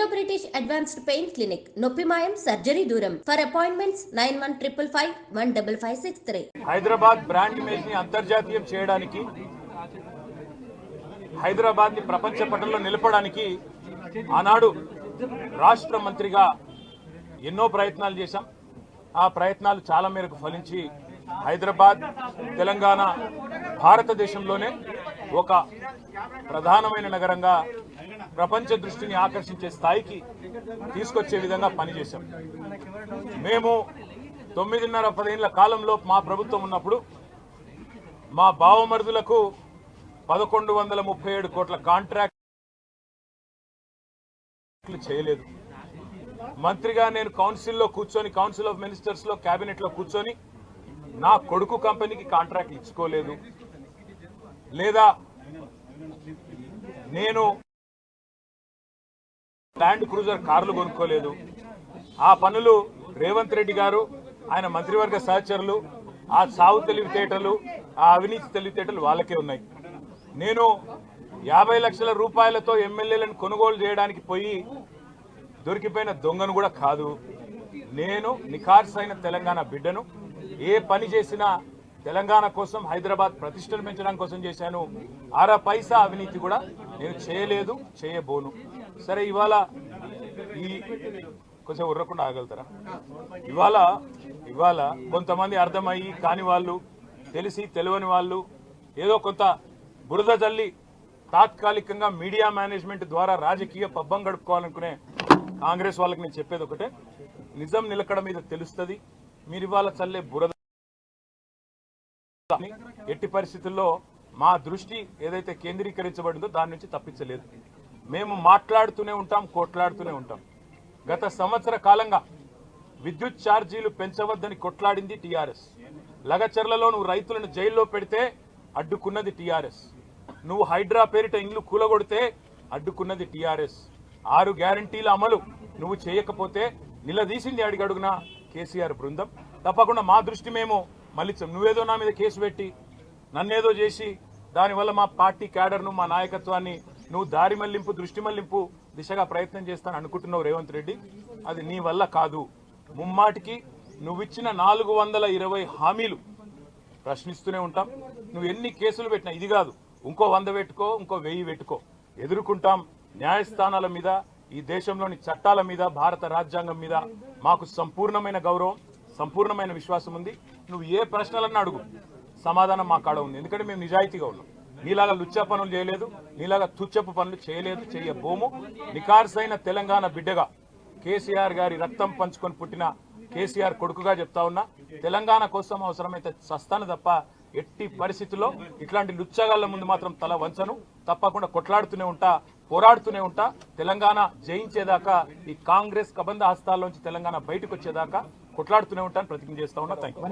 Indo British advanced pain clinic నొప్పిమాయం surgery దూరం for appointments 9155515563. Hyderabad brand image ని అంతర్జాతీయం చేయడానికి, హైదరాబాద్ ని ప్రపంచ పటంలో నిలపడానికి ఆనాడు రాష్ట్ర మంత్రిగా ఎన్నో ప్రయత్నాలు చేశాం. ఆ ప్రయత్నాలు చాలా మేరకు ఫలించి హైదరాబాద్ తెలంగాణ భారతదేశంలోనే ఒక ప్రధానమైన నగరంగా ప్రపంచ దృష్టిని ఆకర్షించే స్థాయికి తీసుకొచ్చే విధంగా పనిచేశాం. మేము 9.5-10 ఏళ్ల కాలంలో మా ప్రభుత్వం ఉన్నప్పుడు మా బావమరుదులకు 1137 కోట్ల కాంట్రాక్ట్లు చేయలేదు. మంత్రిగా నేను కౌన్సిల్లో కూర్చొని, కౌన్సిల్ ఆఫ్ మినిస్టర్స్ లో, కేబినెట్ లో కూర్చొని నా కొడుకు కంపెనీకి కాంట్రాక్ట్లు ఇచ్చుకోలేదు. లేదా నేను ల్యాండ్ క్రూజర్ కార్లు కొనుక్కోలేదు. ఆ పనులు రేవంత్ రెడ్డి గారు, ఆయన మంత్రివర్గ సహచరులు, ఆ సాగు తెలివితేటలు, ఆ అవినీతి తెలివితేటలు వాళ్ళకే ఉన్నాయి. నేను 50 లక్షల రూపాయలతో ఎమ్మెల్యేలను కొనుగోలు చేయడానికి పోయి దొరికిపోయిన దొంగను కూడా కాదు. నేను నిఖార్సైన తెలంగాణ బిడ్డను. ఏ పని చేసినా తెలంగాణ కోసం, హైదరాబాద్ ప్రతిష్టలు పెంచడానికి కోసం చేశాను. అర పైసా అవినీతి కూడా నేను చేయలేదు, చేయబోను. సరే, ఇవాళ ఈ కొంచెం ఉర్రకుండా ఆగలుగుతారా? ఇవాళ కొంతమంది అర్థమయ్యి కాని వాళ్ళు, తెలిసి తెలియని వాళ్ళు ఏదో కొంత బురద జల్లి తాత్కాలికంగా మీడియా మేనేజ్మెంట్ ద్వారా రాజకీయ పబ్బం గడుపుకోవాలనుకునే కాంగ్రెస్ వాళ్ళకి నేను చెప్పేది ఒకటే, నిజం నిలకడ మీద తెలుస్తుంది. మీరు ఇవాళ చల్లే బురద ఎట్టి పరిస్థితుల్లో మా దృష్టి ఏదైతే కేంద్రీకరించబడిందో దాని నుంచి తప్పించలేదు. మేము మాట్లాడుతూనే ఉంటాం, కొట్లాడుతూనే ఉంటాం. గత సంవత్సర కాలంగా విద్యుత్ ఛార్జీలు పెంచవద్దని కొట్లాడింది టీఆర్ఎస్. లగచర్లలో నువ్వు రైతులను జైల్లో పెడితే అడ్డుకున్నది టీఆర్ఎస్. నువ్వు హైడ్రా పేరిట ఇండ్లు కూలగొడితే అడ్డుకున్నది టీఆర్ఎస్. 6 గ్యారంటీల అమలు నువ్వు చేయకపోతే నిలదీసింది అడుగడుగున కేసీఆర్ బృందం. తప్పకుండా మా దృష్టి మేము మళ్ళించాం. నువ్వేదో నా మీద కేసు పెట్టి నన్నేదో చేసి దానివల్ల మా పార్టీ క్యాడర్ను, మా నాయకత్వాన్ని నువ్వు దారి మళ్లింపు, దృష్టి మళ్లింపు దిశగా ప్రయత్నం చేస్తాను అనుకుంటున్నావు రేవంత్ రెడ్డి. అది నీ వల్ల కాదు. ముమ్మాటికి నువ్విచ్చిన 420 హామీలు ప్రశ్నిస్తూనే ఉంటాం. నువ్వు ఎన్ని కేసులు పెట్టినా, ఇది కాదు ఇంకో 100 పెట్టుకో, ఇంకో 1000 పెట్టుకో, ఎదుర్కొంటాం. న్యాయస్థానాల మీద, ఈ దేశంలోని చట్టాల మీద, భారత రాజ్యాంగం మీద మాకు సంపూర్ణమైన గౌరవం, సంపూర్ణమైన విశ్వాసం ఉంది. నువ్వు ఏ ప్రశ్నలన్నా అడుగు, సమాధానం మా కాడ ఉంది. ఎందుకంటే మేము నిజాయితీగా ఉన్నాం. నీలాగా లుచ్చా పనులు చేయలేదు, నీలాగా తుచ్చపు పనులు చేయలేదు, చేయబోము. నికార్సైన తెలంగాణ బిడ్డగా, కేసీఆర్ గారి రక్తం పంచుకొని పుట్టిన కేసీఆర్ కొడుకుగా చెప్తా ఉన్నా, తెలంగాణ కోసం అవసరమైతే చస్తాను తప్ప ఎట్టి పరిస్థితుల్లో ఇట్లాంటి లుచ్చగాళ్ల ముందు మాత్రం తల వంచను. తప్పకుండా కొట్లాడుతూనే ఉంటా, పోరాడుతూనే ఉంటా. తెలంగాణ జయించేదాకా, ఈ కాంగ్రెస్ కబంధ హస్తాల్లోంచి తెలంగాణ బయటకు వచ్చేదాకా కొట్లాడుతూనే ఉంటాను, ప్రతిజ్ఞ చేస్తా ఉన్నా. Thank you.